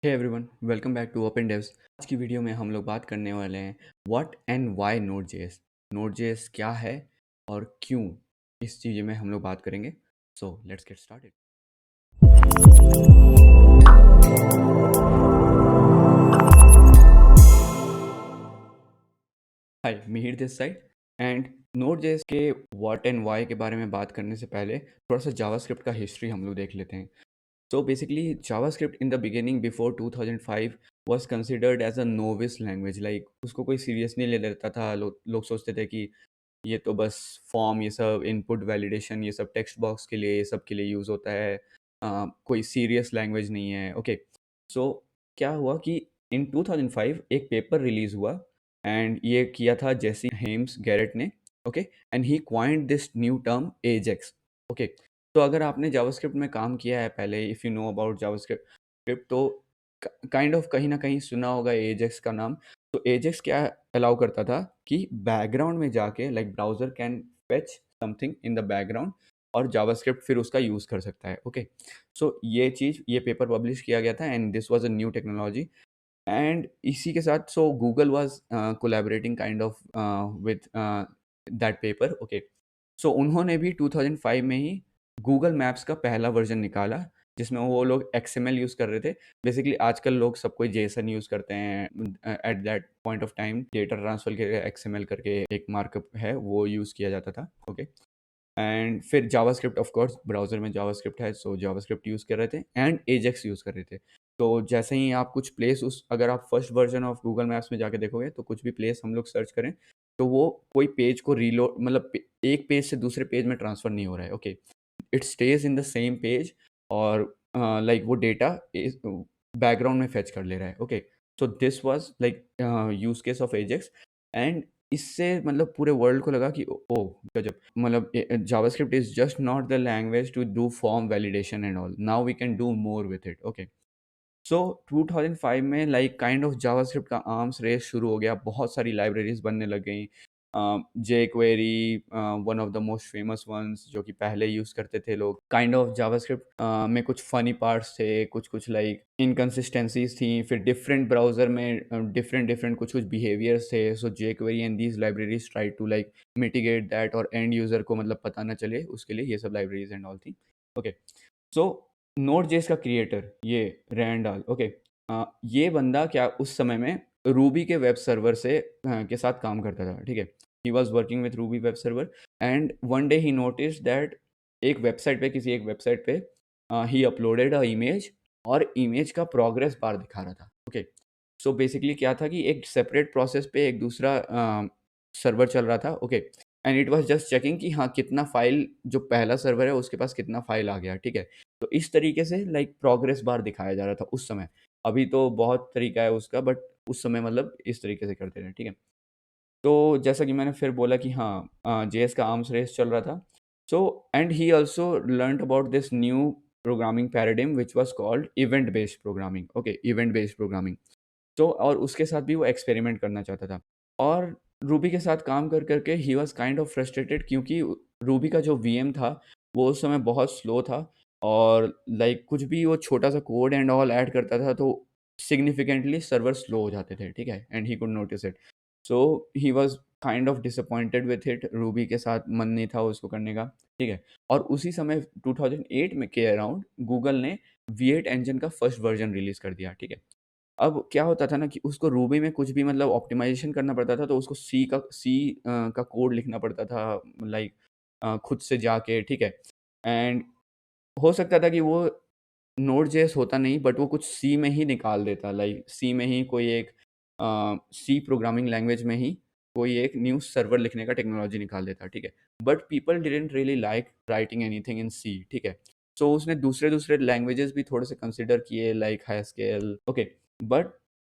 Hey everyone, welcome back to Open Devs. आज की video में हम लोग बात करने वाले हैं व्हाट एंड व्हाई नोड.जेएस। नोड.जेएस क्या है और क्यों, इस चीज़ में हम लोग बात करेंगे। So let's get started. Hi, Mihir this side. And Node JS के व्हाट एंड व्हाई के बारे में बात करने से पहले थोड़ा सा जावास्क्रिप्ट का हिस्ट्री हम लोग देख लेते हैं। So basically, JavaScript in the beginning before 2005 was considered as a novice language. Like उसको कोई सीरियस नहीं ले लेता था। लोग सोचते थे कि ये तो बस फॉर्म, ये सब इनपुट वैलिडेशन, ये सब टेक्स्ट बॉक्स के लिए, ये सब के लिए यूज़ होता है। कोई सीरियस लैंग्वेज नहीं है। ओके, सो क्या हुआ कि इन 2005 एक पेपर रिलीज हुआ एंड ये किया था जेसी हेम्स गैरेट ने। Okay, and he coined this new term AJAX. Okay, तो अगर आपने जावास्क्रिप्ट में काम किया है पहले, if you know about JavaScript, तो काइंड ऑफ कहीं ना कहीं सुना होगा एजेक्स का नाम। तो एजेक्स क्या अलाउ करता था कि बैकग्राउंड में जाके like browser can fetch something in the background और जावास्क्रिप्ट फिर उसका यूज़ कर सकता है। ओके, सो ये पेपर पब्लिश किया गया था and this was a new technology. And इसी के साथ so Google was collaborating kind of with that paper. Okay, so उन्होंने भी 2005 में ही गूगल मैप्स का पहला वर्जन निकाला जिसमें वो लोग एक्सएमएल यूज़ कर रहे थे। बेसिकली आजकल लोग सब कोई जेएसएन यूज़ करते हैं। At that point of time data transfer के लिए एक्सएमएल करके एक मार्कअप है, वो यूज़ किया जाता था। ओके, एंड फिर जावास्क्रिप्ट, ऑफ कोर्स ब्राउज़र में जावास्क्रिप्ट है, सो जावास्क्रिप्ट यूज़ कर रहे थे एंड एजेक्स यूज़ कर रहे थे। तो जैसे ही आप कुछ प्लेस उस अगर आप first version of Google maps में जाके देखोगे तो कुछ भी प्लेस हम लोग सर्च करें तो वो कोई पेज को रीलोड, मतलब एक पेज से दूसरे पेज में ट्रांसफ़र नहीं हो रहा है। Okay, it stage in the same page और लाइक वो डेटा बैकग्राउंड में फेच कर ले रहा है। Okay, so this was like use case of Ajax. And इससे मतलब पूरे वर्ल्ड को लगा कि ओ गजब, मतलब JavaScript is just not the language to do form validation and all, now we can do more with it. Okay, so 2005 में लाइक काइंड ऑफ जावास्क्रिप्ट का आर्म्स रेस शुरू हो गया। बहुत सारी लाइब्रेरीज बनने लग गई। jQuery, one of the most famous ones जो कि पहले यूज़ करते थे लोग। काइंड ऑफ जावास्क्रिप्ट में कुछ फ़नी पार्ट्स थे, कुछ लाइक इनकंसिस्टेंसीज़ थी। फिर डिफरेंट ब्राउज़र में डिफरेंट कुछ बिहेवियर्स थे। So jQuery and these libraries try to like mitigate that और एंड यूज़र को मतलब पता ना चले, उसके लिए ये सब लाइब्रेरीज़ एंड ऑल थी। ओके, सो नोड.जेएस का क्रिएटर ये रैंडाल। ओके, ये बंदा क्या उस समय में रूबी के वेब सर्वर से के साथ काम करता था। ठीक है, he was working with Ruby web server and one day he notice that किसी एक वेबसाइट पे ही अपलोडेड अ इमेज और इमेज का प्रोग्रेस बार दिखा रहा था। ओके, सो बेसिकली क्या था कि एक सेपरेट प्रोसेस पे एक दूसरा सर्वर चल रहा था। Okay, and it was just checking कि हाँ कितना फाइल, जो पहला सर्वर है उसके पास कितना फाइल आ गया। ठीक है, तो इस तरीके से लाइक प्रोग्रेस बार दिखाया जा रहा था उस समय। अभी तो बहुत तरीका है उसका, बट उस समय मतलब इस तरीके से करते थे। ठीक है, तो जैसा कि मैंने फिर बोला कि हाँ जेएस का आर्म्स रेस चल रहा था। So and he also learn about this new programming paradigm which was called event based programming. Okay, event based programming. तो और उसके साथ भी वो एक्सपेरिमेंट करना चाहता था। और रूबी के साथ काम कर करके he was kind of frustrated क्योंकि रूबी का जो वीएम था वो उस समय बहुत स्लो था और लाइक कुछ भी वो छोटा सा कोड एंड ऑल ऐड करता था तो सिग्निफिकेंटली सर्वर स्लो हो जाते थे। ठीक है, and he could notice it. So he was kind of disappointed with it. Ruby के साथ मन नहीं था उसको करने का। ठीक है, और उसी समय 2008 में के अराउंड गूगल ने V8 इंजन का फर्स्ट वर्जन रिलीज कर दिया। ठीक है, अब क्या होता था ना कि उसको रूबी में कुछ भी मतलब ऑप्टिमाइज़ेशन करना पड़ता था, तो उसको सी का कोड लिखना पड़ता था लाइक खुद से जाके। ठीक है, एंड हो सकता था कि वो नोड.जेएस होता नहीं, बट वो कुछ सी में ही निकाल देता, लाइक सी में ही कोई एक सी प्रोग्रामिंग लैंग्वेज में ही कोई एक न्यू सर्वर लिखने का टेक्नोलॉजी निकाल देता। ठीक है, but people didn't really like writing anything in C. ठीक है, सो उसने दूसरे लैंग्वेजेस भी थोड़े से कंसिडर किए लाइक हाईस्केल। ओके, बट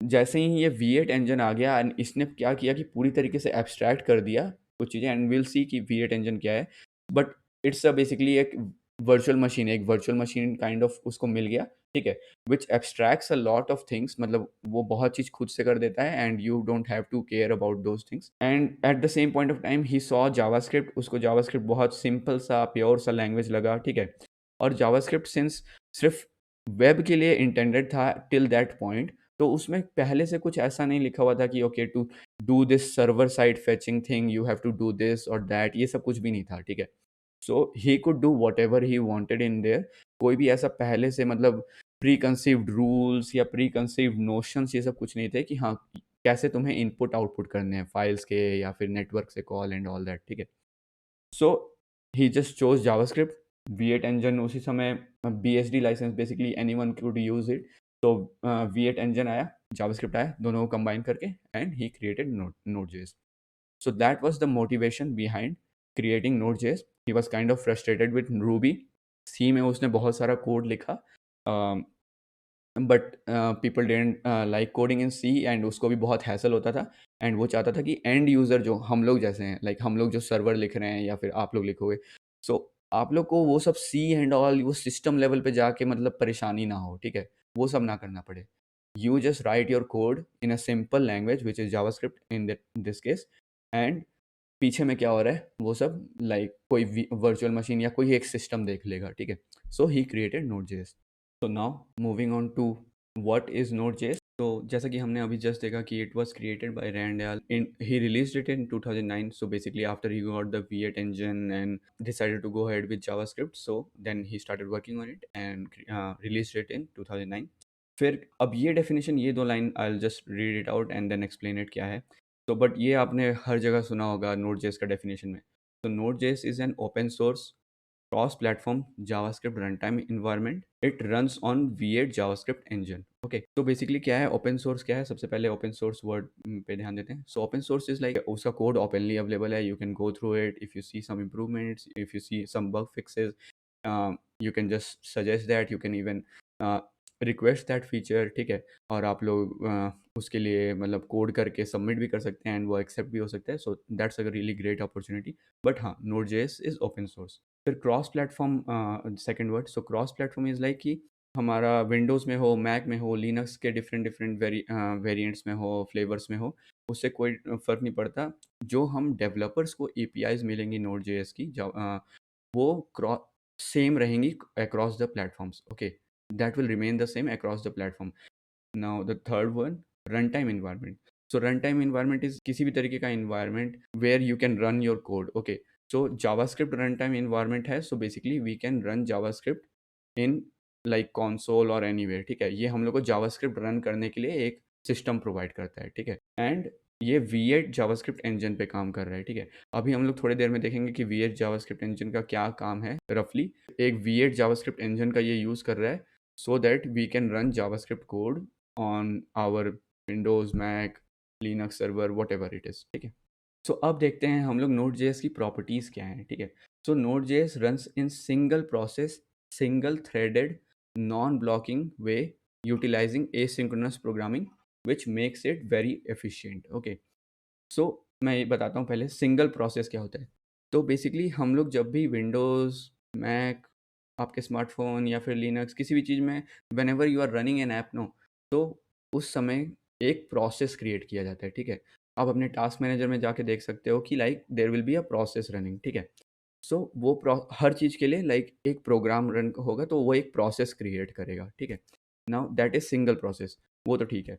जैसे ही ये V8 इंजन आ गया एंड इसने क्या किया कि पूरी तरीके से एब्स्ट्रैक्ट कर दिया कुछ चीज़ें। एंड विल सी कि V8 इंजन क्या है, बट इट्स अ बेसिकली एक वर्चुअल मशीन काइंड ऑफ उसको मिल गया। ठीक है, which abstracts a lot of things, मतलब वो बहुत चीज़ खुद से कर देता है and you don't have to care about those things. And at the same point of time he saw JavaScript, उसको जावास्क्रिप्ट बहुत सिंपल सा प्योर सा लैंग्वेज लगा। ठीक है, और जावास्क्रिप्ट सिंस सिर्फ वेब के लिए इंटेंडेड था टिल दैट पॉइंट। तो उसमें पहले से कुछ ऐसा नहीं लिखा हुआ था कि okay to do this server side fetching thing you have to do this और दैट, ये सब कुछ भी नहीं था, ठीक है। So he could do whatever he wanted in there. कोई भी ऐसा पहले से मतलब प्री कंसीव्ड रूल्स या प्री कंसीव्ड नोशंस ये सब कुछ नहीं थे कि हाँ कैसे तुम्हें इनपुट आउटपुट करने हैं फाइल्स के या फिर नेटवर्क से कॉल एंड ऑल दैट, ठीक है। So he just chose JavaScript. V8 engine उसी समय BSD licence, basically anyone could use it. तो V8 इंजन आया, जावास्क्रिप्ट आया, दोनों को कंबाइन करके and he created Node.js. So that was the motivation behind creating Node.js. He was kind of frustrated with Ruby. C में उसने बहुत सारा कोड लिखा, but people don't like coding in C, and उसको भी बहुत हैसल होता था। एंड वो चाहता था कि एंड यूज़र जो हम लोग जैसे हैं, लाइक हम लोग जो सर्वर लिख रहे हैं या फिर आप लोग लिखोगे, सो आप लोग को वो सब सी एंड ऑल वो सिस्टम लेवल पे जाके मतलब परेशानी ना हो, ठीक है, वो सब ना करना पड़े। You just right your code in a simple language which is JavaScript in this case, and पीछे में क्या हो रहा है वो सब लाइक कोई वर्चुअल मशीन या कोई एक सिस्टम देख लेगा, ठीक है। So he created Node.js. So now moving on to what is Node.js. तो जैसा कि हमने अभी जस्ट देखा कि it was created by Randall in he released it in 2009. So basically after he got the V8 engine and decided to go ahead with JavaScript, so then he started working on it and released it in 2009. फिर अब ये definition, ये दो line I will just read it out and then explain it क्या है। तो but ये आपने हर जगह सुना होगा Node.js का डेफिनेशन में। तो Node.js is an open source cross-platform JavaScript runtime environment. It runs on V8 JavaScript engine. Okay, तो बेसिकली क्या है ओपन सोर्स, क्या है, सबसे पहले ओपन सोर्स वर्ड पे ध्यान देते हैं। So open source is like उसका कोड ओपनली अवेलेबल है, you can go through it if you see some improvements, if you see some bug fixes, you can just suggest that, you can even request that feature, ठीक है। और आप लोग उसके लिए मतलब कोड करके सबमिट भी कर सकते हैं एंड वो एक्सेप्ट भी हो सकता है। So that's a really great opportunity. But हाँ, Node.js इज ओपन सोर्स। फिर cross platform, second word, so cross platform is like कि हमारा विंडोज़ में हो, मैक में हो, लिनक्स के डिफरेंट डिफरेंट वेरिएंट्स में हो, फ्लेवर्स में हो, उससे कोई फ़र्क नहीं पड़ता। जो हम डेवलपर्स को एपीआईज़ मिलेंगी Node.js की, वो सेम रहेंगी across the platforms, okay, that will remain the same across the platform. Now the third one, runtime environment. So runtime environment is किसी भी तरीके का इन्वायरमेंट where you can run your code, okay. So JavaScript runtime environment है, so basically we can run JavaScript in like console और anywhere, ठीक है। ये हम लोग को जावास्क्रिप्ट रन करने के लिए एक सिस्टम प्रोवाइड करता है, ठीक है। एंड ये V8 जावास्क्रिप्ट इंजन पे काम कर रहा है, ठीक है। अभी हम लोग थोड़ी देर में देखेंगे कि V8 जावास्क्रिप्ट इंजन का क्या काम है रफली। एक V8 जावास्क्रिप्ट इंजन का ये यूज़ कर रहा है so that we can run JavaScript code on our Windows, Mac, Linux server, whatever it is, ठीक है। सो अब देखते हैं हम लोग Node.js की प्रॉपर्टीज़ क्या हैं, ठीक है। सो Node.js runs in single process, single threaded, non-blocking way utilizing asynchronous programming which makes it very efficient, okay. सो मैं ये बताता हूँ पहले सिंगल प्रोसेस क्या होता है। तो बेसिकली हम लोग जब भी विंडोज़, मैक, आपके स्मार्टफ़ोन या फिर लिनक्स किसी भी चीज़ में whenever you are running an app no, तो उस समय एक प्रोसेस क्रिएट किया जाता है, ठीक है। आप अपने टास्क मैनेजर में जाके देख सकते हो कि like there will be a process running, ठीक है। सो वो हर चीज़ के लिए लाइक एक प्रोग्राम रन होगा तो वो एक प्रोसेस क्रिएट करेगा, ठीक है। Now that is single process, वो तो ठीक है।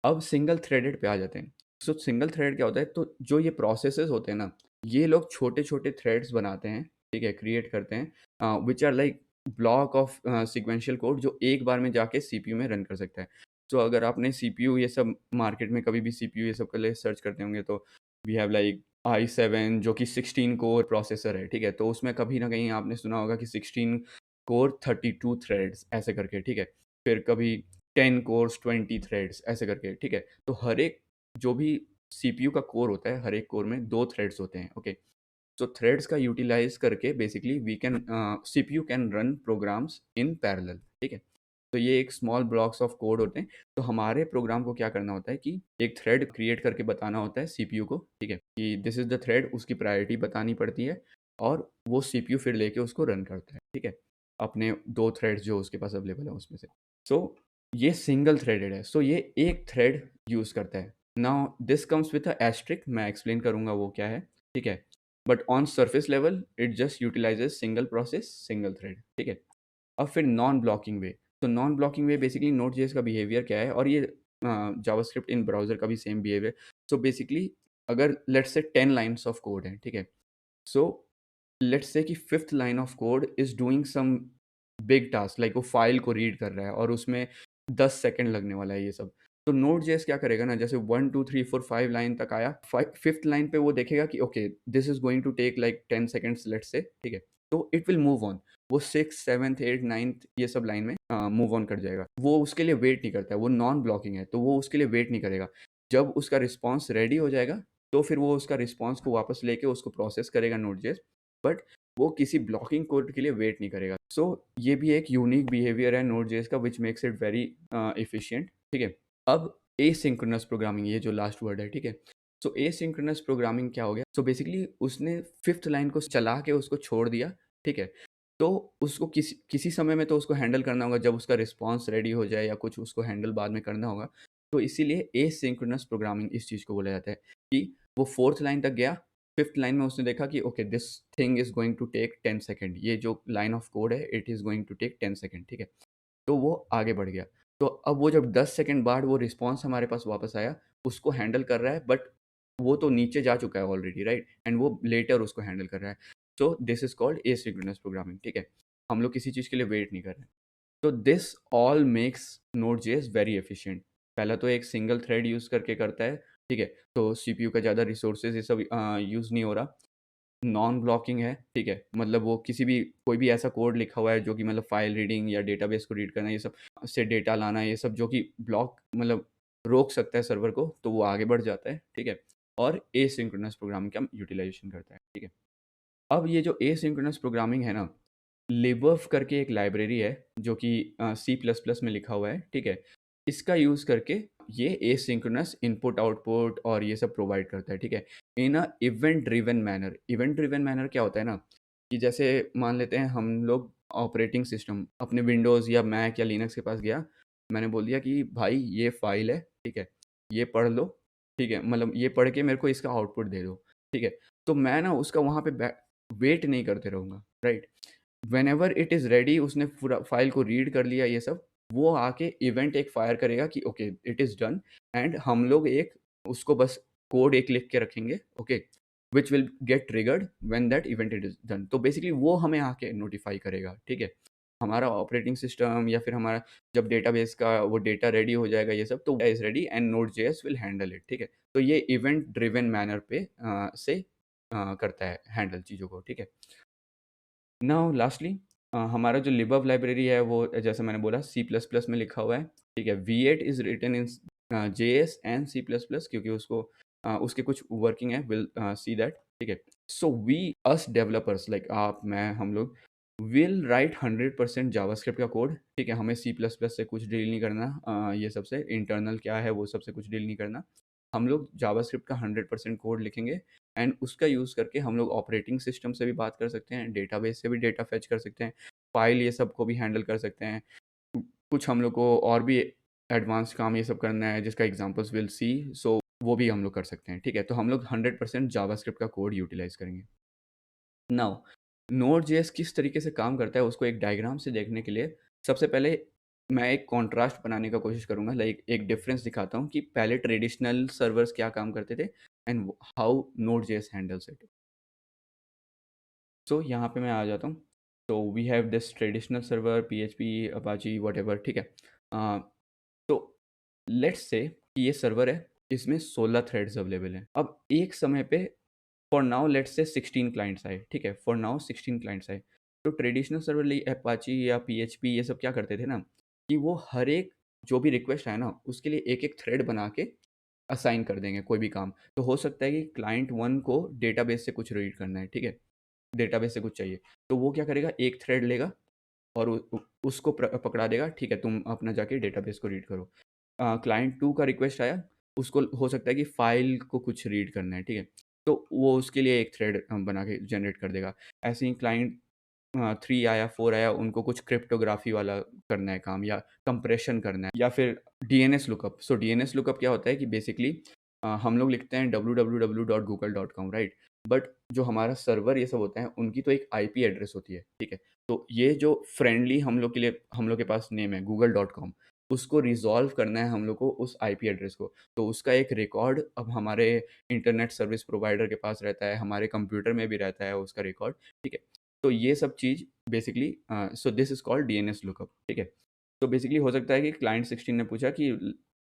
अब सिंगल थ्रेडेड पे आ जाते हैं। सो सिंगल थ्रेड क्या होता है, तो जो ये प्रोसेसेस होते हैं ना, ये लोग छोटे-छोटे थ्रेड्स बनाते हैं, ठीक है, क्रिएट करते हैं which are like block of sequential code जो एक बार में जाके सीपीयू में रन कर सकता है। तो अगर आपने सीपीयू ये सब मार्केट में कभी भी सीपीयू ये सब के लिए सर्च करते होंगे तो वी हैव लाइक i7 जो कि 16 कोर प्रोसेसर है, ठीक है। तो उसमें कभी ना कहीं आपने सुना होगा कि 16 कोर 32 थ्रेड्स ऐसे करके, ठीक है। फिर कभी 10 कोर्स 20 थ्रेड्स ऐसे करके, ठीक है। तो हर एक जो भी सीपीयू का कोर होता है, हर एक कोर में 2 थ्रेड्स होते हैं, ओके। सो थ्रेड्स का यूटिलाइज़ करके basically we can CPU can run programs in parallel, ठीक है। तो ये एक स्मॉल ब्लॉक्स ऑफ कोड होते हैं। तो हमारे प्रोग्राम को क्या करना होता है कि एक थ्रेड क्रिएट करके बताना होता है सीपीयू को, ठीक है, कि दिस इज़ द थ्रेड, उसकी प्रायोरिटी बतानी पड़ती है और वो सीपीयू फिर लेके उसको रन करता है, ठीक है। अपने 2 थ्रेड्स जो उसके पास अवेलेबल है उसमें से। सो ये सिंगल थ्रेडेड है, सो ये एक थ्रेड यूज़ करता है। Now this comes with a asterisk, मैं एक्सप्लेन करूँगा वो क्या है, ठीक है। But on surface level it just utilises single process, single thread, ठीक है। अब फिर नॉन ब्लॉकिंग वे, तो नॉन ब्लॉकिंग में बेसिकली नोड जेएस का बिहेवियर क्या है, और ये जावास्क्रिप्ट इन ब्राउज़र का भी सेम बिहेवियर। सो बेसिकली अगर let's say 10 lines of code हैं, ठीक है? सो लेट्स से कि 5th line of code is doing some big task, like वो फाइल को रीड कर रहा है और उसमें 10 सेकंड लगने वाला है ये सब। तो नोड जेएस क्या करेगा ना, जैसे 1 2 3 4 5 लाइन तक आया, 5th लाइन पे वो देखेगा कि okay this is going to take like 10 seconds let's say, ठीक है? तो इट विल मूव ऑन। वो 6th 7th 8th 9th ये सब लाइन में मूव ऑन कर जाएगा। वो उसके लिए वेट नहीं करता है, वो नॉन ब्लॉकिंग है, तो वो उसके लिए वेट नहीं करेगा। जब उसका रिस्पॉन्स रेडी हो जाएगा, तो फिर वो उसका रिस्पॉन्स को वापस लेके उसको प्रोसेस करेगा नोड जेएस, बट वो किसी ब्लॉकिंग कोड के लिए वेट नहीं करेगा। सो ये भी एक यूनिक बिहेवियर है नोड जेएस का which makes it very efficient, ठीक है? अब एसिंक्रोनस प्रोग्रामिंग, ये जो लास्ट वर्ड है, ठीक है? सो एसिंक्रोनस प्रोग्रामिंग क्या हो गया? सो बेसिकली उसने 5th लाइन को चला के उसको छोड़ दिया, ठीक है? तो उसको किसी किसी समय में तो उसको हैंडल करना होगा जब उसका रिस्पॉन्स रेडी हो जाए, या कुछ उसको हैंडल बाद में करना होगा। तो इसीलिए एसिंक्रोनस प्रोग्रामिंग इस चीज़ को बोला जाता है कि वो 4th लाइन तक गया, 5th लाइन में उसने देखा कि okay this thing is going to take 10 second, ये जो लाइन ऑफ कोड है it is going to take 10 second, ठीक है? तो वो आगे बढ़ गया। तो अब वो जब 10 सेकंड बाद वो रिस्पॉन्स हमारे पास वापस आया, उसको हैंडल कर रहा है, बट वो तो नीचे जा चुका है ऑलरेडी, राइट? एंड वो लेटर उसको हैंडल कर रहा है। सो this is called asynchronous programming, ठीक है? हम लोग किसी चीज़ के लिए वेट नहीं कर रहे हैं। तो this all makes Node JS very efficient. पहला तो एक सिंगल थ्रेड यूज़ करके करता है, ठीक है? तो सीपीयू का ज़्यादा रिसोर्सेज़ ये सब यूज़ नहीं हो रहा। नॉन ब्लॉकिंग है, ठीक है? मतलब वो किसी भी कोई भी ऐसा कोड लिखा हुआ है जो कि मतलब फाइल रीडिंग या डेटाबेस को रीड करना, ये सब से डेटा लाना, ये सब जो कि ब्लॉक मतलब रोक सकता है सर्वर को, तो वो आगे बढ़ जाता है, ठीक है? और एसिंक्रोनस प्रोग्रामिंग का यूटिलाइज़ेशन करता है, ठीक है? अब ये जो एसिंक्रोनस प्रोग्रामिंग है ना, लिबर्फ करके एक लाइब्रेरी है जो कि सी प्लस प्लस में लिखा हुआ है, ठीक है? इसका यूज़ करके ये एसिंक्रोनस इनपुट आउटपुट और ये सब प्रोवाइड करता है, ठीक है? In a event driven manner. Event driven manner क्या होता है ना, कि जैसे मान लेते हैं हम लोग ऑपरेटिंग सिस्टम अपने विंडोज़ या मैक या लिनक्स के पास गया, मैंने बोल दिया कि भाई ये फ़ाइल है, ठीक है? ये पढ़ लो, ठीक है? मतलब ये पढ़ के मेरे को इसका आउटपुट दे दो, ठीक है? तो मैं ना उसका वहाँ पे वेट नहीं करते रहूँगा, right? Whenever it is ready, उसने पूरा फ़ाइल को रीड कर लिया ये सब, वो आके इवेंट एक फायर करेगा कि okay it is done, and हम लोग एक उसको बस कोड एक लिख के रखेंगे, okay, which will get triggered when that event it is done. तो बेसिकली वो हमें आके नोटिफ़ाई करेगा, ठीक है? हमारा ऑपरेटिंग सिस्टम या फिर हमारा जब डेटाबेस का वो डेटा रेडी हो जाएगा ये सब, तो is ready and Node JS will handle it, ठीक है? तो ये इवेंट ड्रिवन मैनर पे करता है हैंडल चीज़ों को, ठीक है? नाउ लास्टली हमारा जो लिबव लाइब्रेरी है वो जैसे मैंने बोला सी प्लस प्लस में लिखा हुआ है, ठीक है? V8 is written in JS and C plus plus, क्योंकि उसको उसके कुछ वर्किंग है, विल सी दैट, ठीक है? So we us developers like आप, मैं, हम लोग विल राइट 100% जावास्क्रिप्ट का कोड, ठीक है? हमें सी प्लस प्लस से कुछ डील नहीं करना, ये सबसे इंटरनल क्या है वो सबसे कुछ डील नहीं करना। हम लोग जावास्क्रिप्ट का 100% कोड लिखेंगे, एंड उसका यूज़ करके हम लोग ऑपरेटिंग सिस्टम से भी बात कर सकते हैं, डेटाबेस से भी डेटा फेच कर सकते हैं, फाइल ये सब को भी हैंडल कर सकते हैं। कुछ हम लोग को और भी एडवांस काम ये सब करना है जिसका एग्ज़ाम्पल्स विल सी, सो वो भी हम लोग कर सकते हैं, ठीक है? तो हम लोग 100% जावास्क्रिप्ट का कोड यूटिलाइज़ करेंगे। नाउ नोड.जेएस किस तरीके से काम करता है उसको एक डायग्राम से देखने के लिए सबसे पहले मैं एक कॉन्ट्रास्ट बनाने का कोशिश करूँगा, लाइक एक डिफरेंस दिखाता हूँ कि पहले ट्रेडिशनल सर्वर्स क्या काम करते थे and how Node JS handles it. So यहाँ पे मैं आ जाता हूँ। तो we have this traditional server PHP Apache whatever, ठीक है? तो लेट्स से कि ये सर्वर है, इसमें 16 थ्रेड्स अवेलेबल हैं। अब एक समय पे for now let's say 16 clients आए, ठीक है? फॉर नाउ 16 क्लाइंट्स आए। तो ट्रेडिशनल सर्वर लिए अपाची या पीएचपी ये सब क्या करते थे ना, कि वो हर एक जो भी रिक्वेस्ट आए ना, उसके लिए एक-एक थ्रेड बना के असाइन कर देंगे कोई भी काम। तो हो सकता है कि क्लाइंट 1 को डेटाबेस से कुछ रीड करना है, ठीक है? डेटाबेस से कुछ चाहिए। तो वो क्या करेगा, एक थ्रेड लेगा और उसको पकड़ा देगा, ठीक है, तुम अपना जाके डेटाबेस को रीड करो। क्लाइंट 2 का रिक्वेस्ट आया, उसको हो सकता है कि फ़ाइल को कुछ रीड करना है, ठीक है? तो वो उसके लिए एक थ्रेड बना के जनरेट कर देगा। ऐसे ही क्लाइंट 3 आया, 4 आया, उनको कुछ क्रिप्टोग्राफ़ी वाला करना है काम, या कंप्रेशन करना है, या फिर डीएनएस लुकअप। सो डीएनएस लुकअप क्या होता है कि बेसिकली हम लोग लिखते हैं www.google.com, राइट? बट जो हमारा सर्वर ये सब होता है, उनकी तो एक आईपी एड्रेस होती है, ठीक है? तो ये जो फ्रेंडली हम लोग के लिए हम लोग के पास नेम है google.com, उसको रिज़ॉल्व करना है हम लोग को उस आईपी एड्रेस को। तो उसका एक रिकॉर्ड अब हमारे इंटरनेट सर्विस प्रोवाइडर के पास रहता है, हमारे कंप्यूटर में भी रहता है उसका रिकॉर्ड, ठीक है? तो ये सब चीज़ basically so this is called DNS lookup, ठीक है? तो बेसिकली हो सकता है कि क्लाइंट 16 ने पूछा कि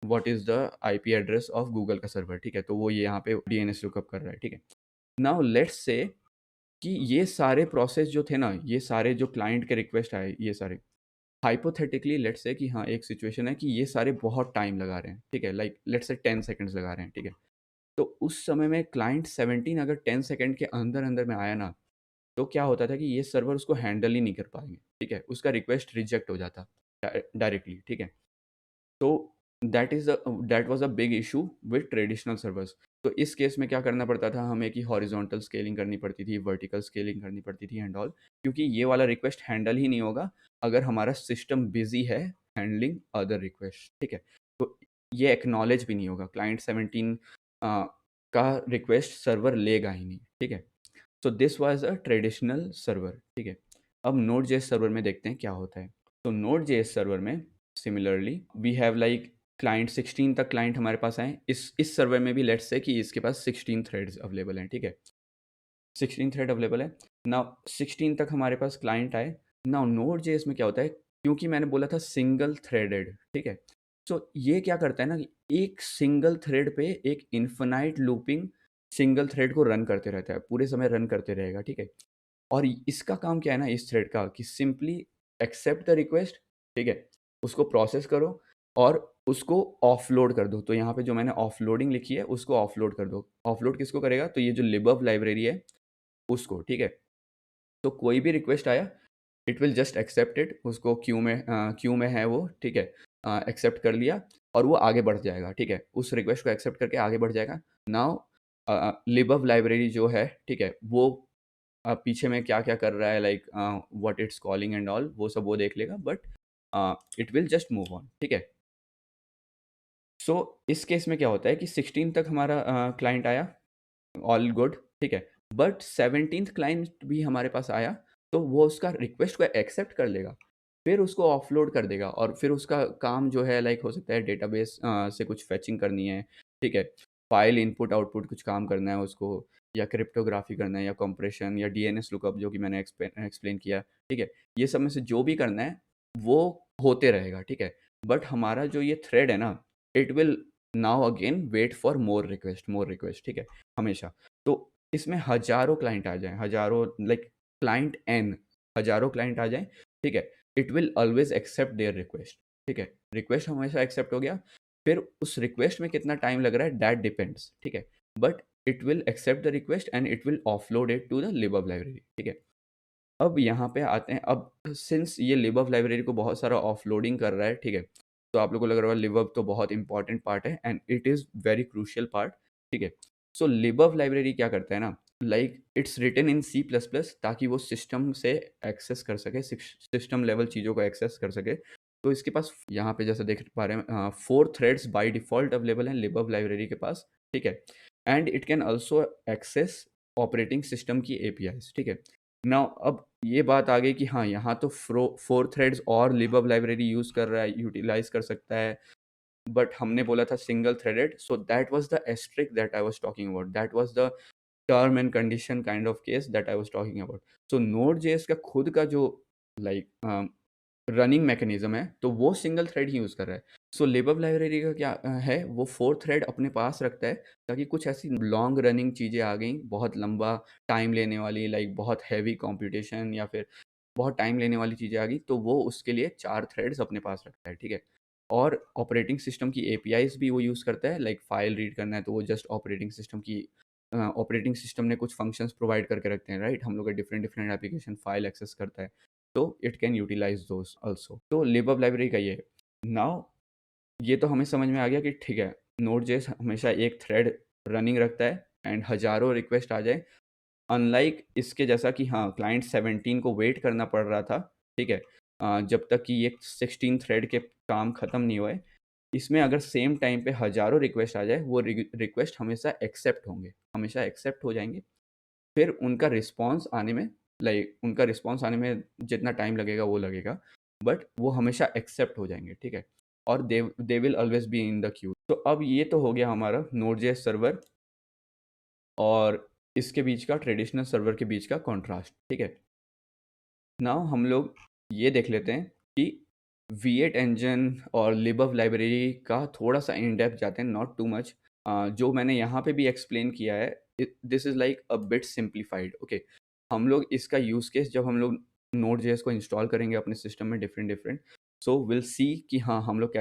what is the IP address of Google का सर्वर, ठीक है? तो वो ये यहाँ पे डीएनएस लुकअप कर रहा है, ठीक है? नाउ लेट्स से कि ये सारे प्रोसेस जो थे ना, ये सारे जो क्लाइंट के रिक्वेस्ट आए, ये सारे हाइपोथेटिकली लेट्स से कि हाँ, एक सिचुएशन है कि ये सारे बहुत टाइम लगा रहे हैं, ठीक है? लाइक लेट्स से 10 सेकंड्स लगा रहे हैं, ठीक है? तो उस समय में क्लाइंट 17 अगर 10 सेकंड के अंदर-अंदर में आया ना, तो क्या होता था कि ये सर्वर उसको हैंडल ही नहीं कर पाएँगे, ठीक है? उसका रिक्वेस्ट रिजेक्ट हो जाता डायरेक्टली, ठीक है? तो that was a big issue with traditional servers. तो इस केस में क्या करना पड़ता था हमें कि हॉरिज़ॉन्टल स्केलिंग करनी पड़ती थी, वर्टिकल स्केलिंग करनी पड़ती थी एंड ऑल, क्योंकि ये वाला रिक्वेस्ट हैंडल ही नहीं होगा अगर हमारा सिस्टम बिज़ी है हैंडलिंग अदर रिक्वेस्ट, ठीक है? तो ये एक्नॉलेज भी नहीं होगा, क्लाइंट 17 का रिक्वेस्ट सर्वर लेगा ही नहीं, ठीक है? So this was a traditional server, ठीक है? अब नोड.जेएस सर्वर में देखते हैं क्या होता है। तो नोड.जेएस सर्वर में similarly we have like client 16 तक क्लाइंट हमारे पास आए। इस सर्वर में भी लेट्स से कि इसके पास 16 थ्रेड्स अवेलेबल हैं, ठीक है? 16 थ्रेड अवेलेबल है। नाउ 16 तक हमारे पास क्लाइंट आए। नाउ नोड.जेएस में क्या होता है, क्योंकि मैंने बोला था सिंगल थ्रेडेड, ठीक है? सो ये क्या करता है ना कि एक सिंगल थ्रेड पे एक इन्फिनाइट लूपिंग सिंगल थ्रेड को रन करते रहता है, पूरे समय रन करते रहेगा, ठीक है? और इसका काम क्या है ना इस थ्रेड का कि सिंपली एक्सेप्ट द रिक्वेस्ट, ठीक है? उसको प्रोसेस करो और उसको ऑफलोड कर दो। तो यहाँ पे जो मैंने ऑफलोडिंग लिखी है उसको ऑफलोड कर दो। ऑफलोड किसको करेगा? तो ये जो libov लाइब्रेरी है उसको, ठीक है? तो कोई भी रिक्वेस्ट आया, it will just accept it, उसको क्यू में है वो, ठीक है? एक्सेप्ट कर लिया और वो आगे बढ़ जाएगा, ठीक है? उस रिक्वेस्ट को एक्सेप्ट करके आगे बढ़ जाएगा। नाउ libov लाइब्रेरी जो है, ठीक है? वो पीछे में क्या-क्या कर रहा है, like what it's calling and all, वो सब वो देख लेगा, but it will just move on, ठीक है? सो इस केस में क्या होता है कि 16 तक हमारा क्लाइंट आया, ऑल गुड, ठीक है? बट 17th क्लाइंट भी हमारे पास आया, तो वो उसका रिक्वेस्ट को एक्सेप्ट कर लेगा। फिर उसको ऑफलोड कर देगा और फिर उसका काम जो है लाइक हो सकता है डेटाबेस से कुछ फेचिंग करनी है, ठीक है? फाइल इनपुट आउटपुट कुछ काम करना है उसको, या क्रिप्टोग्राफी करना है, या कंप्रेशन, या डीएनएस लुकअप जो कि मैंने एक्सप्लेन किया, ठीक है? ये सब में से जो भी करना है, वो होते रहेगा, ठीक है? बट हमारा जो ये थ्रेड है ना, it will now again wait for more request, ठीक है? हमेशा। तो इसमें हज़ारों क्लाइंट आ जाएँ, हज़ारों लाइक क्लाइंट एन, हज़ारों क्लाइंट आ जाएँ, ठीक है? It will always accept their request, ठीक है? रिक्वेस्ट हमेशा एक्सेप्ट हो गया, फिर उस रिक्वेस्ट में कितना टाइम लग रहा है दैट डिपेंड्स, ठीक है? But it will accept the request and it will offload it to the libov library, ठीक है? अब यहाँ पे आते हैं, अब सिंस ये libov लाइब्रेरी को बहुत सारा ऑफलोडिंग कर रहा है, ठीक है? तो आप लोग को लग रहा होगा libov तो बहुत इंपॉर्टेंट पार्ट है and it is very crucial part, ठीक है? सो libov लाइब्रेरी क्या करता है ना, like it's written in C plus plus ताकि वो सिस्टम से एक्सेस कर सके, सिस्टम लेवल चीज़ों को एक्सेस कर सके। तो इसके पास यहाँ पे जैसा देख पा रहे हैं 4 थ्रेड्स बाय डिफ़ॉल्ट अवेलेबल हैं libov लाइब्रेरी के पास, ठीक है? And it can also access operating system की एपीआईज़, ठीक है? नाउ अब ये बात आ गई कि हाँ, यहाँ तो 4 थ्रेड्स और libov लाइब्रेरी यूज़ कर रहा है, यूटिलाइज़ कर सकता है, बट हमने बोला था single threaded, so that was the asterisk that I was talking about, that was the term and condition kind of case that I was talking about. So नोड.जेएस का खुद का जो लाइक रनिंग मैकेनिज़्म है, तो वो सिंगल थ्रेड ही use कर रहा है। सो libov लाइब्रेरी का क्या है, वो 4 थ्रेड अपने पास रखता है ताकि कुछ ऐसी लॉन्ग रनिंग चीज़ें आ गईं, बहुत लंबा टाइम लेने वाली, लाइक बहुत हेवी कंप्यूटेशन या फिर बहुत टाइम लेने वाली चीज़ें आ गई, तो वो उसके लिए 4 थ्रेड्स अपने पास रखता है, ठीक है? और ऑपरेटिंग सिस्टम की एपीआईज़ भी वो यूज़ करता है, लाइक फाइल रीड करना है तो वो जस्ट ऑपरेटिंग सिस्टम की ऑपरेटिंग सिस्टम ने कुछ फंक्शंस प्रोवाइड करके रखते हैं, राइट? हम लोग का डिफरेंट एप्लीकेशन फाइल एक्सेस करता है, तो it can utilise those also. तो libov लाइब्रेरी का ये है। नाउ ये तो हमें समझ में आ गया कि ठीक है, नोड.जेएस हमेशा एक थ्रेड रनिंग रखता है एंड हज़ारों रिक्वेस्ट आ जाए, अनलाइक इसके जैसा कि हाँ, क्लाइंट 17 को वेट करना पड़ रहा था, ठीक है? जब तक कि ये 16 थ्रेड के काम खत्म नहीं हुए। इसमें अगर सेम टाइम पे हज़ारों रिक्वेस्ट आ जाए, वो रिक्वेस्ट हमेशा एक्सेप्ट होंगे, हमेशा एक्सेप्ट हो जाएँगे फिर उनका रिस्पॉन्स आने में उनका रिस्पॉन्स आने में जितना टाइम लगेगा वो लगेगा, बट वो हमेशा एक्सेप्ट हो जाएँगे, ठीक है? और they they will always be in the queue. तो अब ये तो हो गया हमारा नोड.जेएस सर्वर और इसके बीच का ट्रेडिशनल सर्वर के बीच का कॉन्ट्रास्ट, ठीक है? नाउ हम लोग ये देख लेते हैं कि V8 इंजन और libov लाइब्रेरी का थोड़ा-सा इन डेप्थ जाते हैं, नॉट टू मच। जो मैंने यहाँ पे भी एक्सप्लेन किया है, this is like a bit simplified, okay. हम लोग इसका यूज़ केस जब हम लोग नोड.जेएस को इंस्टॉल करेंगे अपने सिस्टम में different different, so will see कि हाँ, हम लोग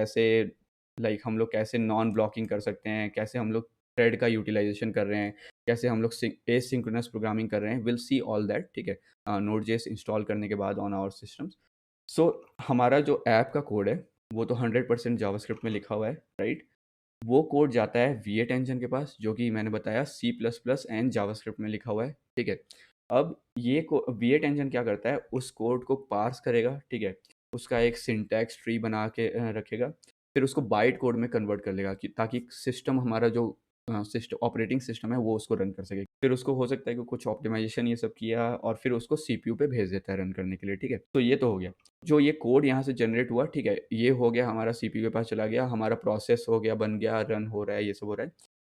कैसे नॉन ब्लॉकिंग कर सकते हैं, कैसे हम लोग थ्रेड का यूटिलाइज़ेशन कर रहे हैं, कैसे हम लोग एसिंक्रोनस प्रोग्रामिंग कर रहे हैं, विल सी ऑल दैट, ठीक है? नोड.जेएस इंस्टॉल करने के बाद ऑन आवर सिस्टम्स। सो हमारा जो ऐप का कोड है, वो तो 100% जावास्क्रिप्ट में लिखा हुआ है, राइट? वो कोड जाता है V8 इंजन के पास, जो कि मैंने बताया C plus plus and JavaScript में लिखा हुआ है, ठीक है? अब ये को V8 इंजन क्या करता है, उस कोड को पार्स करेगा, ठीक है? उसका एक सिंटैक्स ट्री बना के रखेगा, फिर उसको बाइट कोड में कन्वर्ट कर लेगा कि ताकि सिस्टम हमारा जो ऑपरेटिंग सिस्टम है वो उसको रन कर सके। फिर उसको हो सकता है कि कुछ ऑप्टिमाइज़ेशन ये सब किया और फिर उसको सीपीयू पे भेज देता है रन करने के लिए, ठीक है? तो ये तो हो गया। जो ये कोड यहाँ से जनरेट हुआ, ठीक है? ये हो गया हमारा सीपीयू के पास चला गया, हमारा प्रोसेस हो गया, बन गया, रन हो रहा है, ये सब हो रहा है।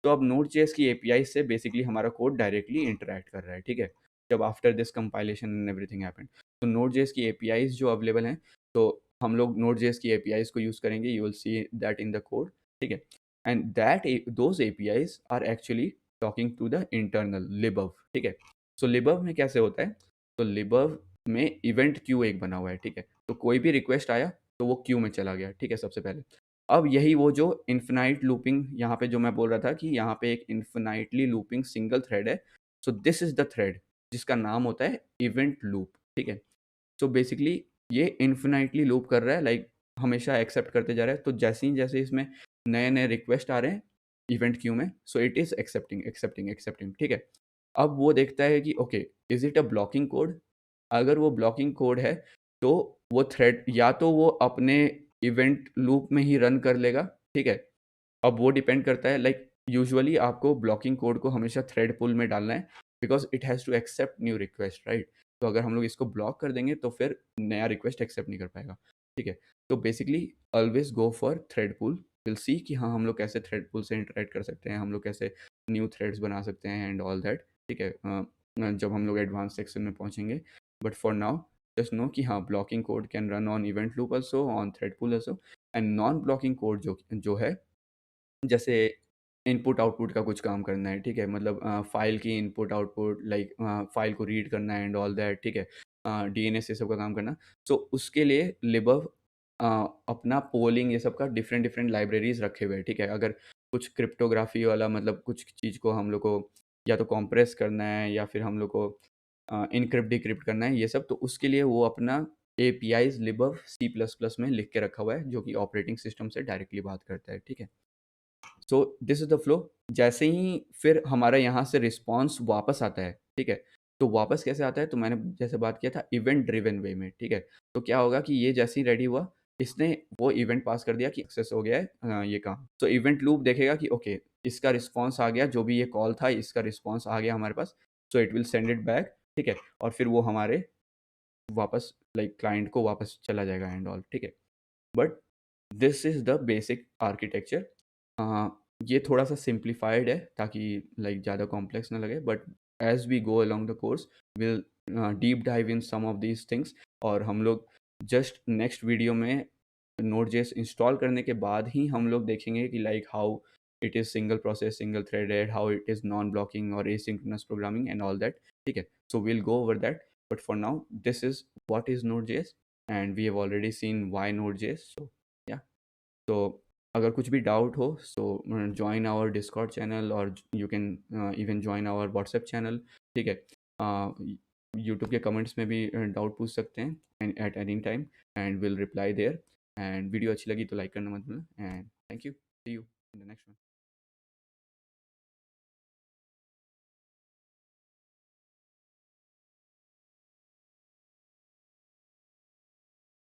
तो अब नोड.जेएस की एपीआई से बेसिकली हमारा कोड डायरेक्टली इंटरैक्ट कर रहा है, ठीक है? जब after this compilation and everything happened. तो नोड.जेएस की एपीआईज़ जो अवेलेबल हैं, तो हम लोग नोड.जेएस की एपीआईज़ को यूज़ करेंगे, you will see that in the code, ठीक है? And those APIs are actually talking to the internal libov, ठीक है? सो libov में कैसे होता है? तो libov में इवेंट क्यू एक बना हुआ है, ठीक है? तो कोई भी रिक्वेस्ट आया, तो वो क्यू में चला गया, ठीक है, सबसे पहले। अब यही वो जो इन्फिनाइट लूपिंग यहाँ पे जो मैं बोल रहा था कि यहाँ पे एक इन्फिनाइटली लूपिंग सिंगल थ्रेड है। सो दिस इज़ द थ्रेड जिसका नाम होता है इवेंट लूप, ठीक है? सो बेसिकली ये इन्फिनाइटली लूप कर रहा है, हमेशा एक्सेप्ट करते जा रहा है। तो जैसे इसमें नए-नए रिक्वेस्ट आ रहे हैं इवेंट क्यू में, so it is accepting, accepting, accepting, ठीक है? अब वो देखता है कि okay, is it a blocking code? अगर वो ब्लॉकिंग कोड है, तो वो थ्रेड या तो वो अपने इवेंट लूप में ही रन कर लेगा, ठीक है? अब वो डिपेंड करता है, यूजुअली आपको ब्लॉकिंग कोड को हमेशा थ्रेड पूल में डालना है, because it has to accept new request, right? तो अगर हम लोग इसको ब्लॉक कर देंगे तो फिर नया रिक्वेस्ट एक्सेप्ट नहीं कर पाएगा, ठीक है? तो basically always go for thread pool. Will see कि हाँ, हम लोग कैसे थ्रेड पूल से इंटरैक्ट कर सकते हैं, हम लोग कैसे न्यू थ्रेड्स बना सकते हैं एंड ऑल दैट, ठीक है? जब हम लोग एडवांस सेक्शन में पहुँचेंगे, but for now just know कि हाँ, blocking code can run on event loop also, on thread pool also, and non blocking code जो जो है, जैसे इनपुट आउटपुट का कुछ काम करना है, ठीक है? मतलब फ़ाइल की इनपुट आउटपुट, फ़ाइल को रीड करना है एंड ऑल दैट, ठीक है? डीएनएस ये सब का काम करना। सो उसके लिए लिबव अ, अपना पोलिंग ये सब का डिफरेंट डिफरेंट लाइब्रेरीज़ रखे हुए हैं, ठीक है? अगर कुछ क्रिप्टोग्राफ़ी वाला, मतलब कुछ चीज़ को हम लोग को या तो कंप्रेस करना है या फिर हम लोग को इनक्रिप्ट डिक्रिप्ट करना है, ये सब, तो उसके लिए वो अपना एपीआईज़ लिबव सी प्लस प्लस में लिख के रखा हुआ है, जो कि ऑपरेटिंग सिस्टम से डायरेक्टली बात करता है, ठीक है? सो दिस इज़ द फ्लो। जैसे ही फिर हमारा यहाँ से रिस्पॉन्स वापस आता है, ठीक है? तो वापस कैसे आता है? तो मैंने जैसे बात किया था इवेंट ड्रिवन वे में, ठीक है? तो क्या होगा कि ये जैसे ही रेडी हुआ, इसने वो इवेंट पास कर दिया कि सक्सेस हो गया है ये काम। तो इवेंट लूप देखेगा कि ओके, इसका रिस्पॉन्स आ गया, जो भी ये कॉल था इसका रिस्पॉन्स आ गया हमारे पास। So it will send it back, ठीक है? और फिर वो हमारे वापस क्लाइंट को वापस चला जाएगा एंड ऑल, ठीक है? But this is the basic architecture. Uh, ये थोड़ा-सा सिम्प्लिफाइड है ताकि ज़्यादा कॉम्प्लेक्स ना लगे, but as we go along the course will deep dive in some of these things, और हम लोग जस्ट नेक्स्ट वीडियो में नोड.जेएस इंस्टॉल करने के बाद ही हम लोग देखेंगे कि how it is single process, single threaded, how it is non blocking और asynchronous programming and all that, ठीक है? So we'll go over that, but for now this is what is NodeJS, and we have already seen why NodeJS. So yeah, तो अगर कुछ भी doubt हो, so join our Discord channel, और you can even join our WhatsApp channel, ठीक है? YouTube के comments में भी डाउट पूछ सकते हैं and at any time, and will reply there. And video अच्छी लगी तो लाइक करना मत भूलना, and thank you, see you in the next one.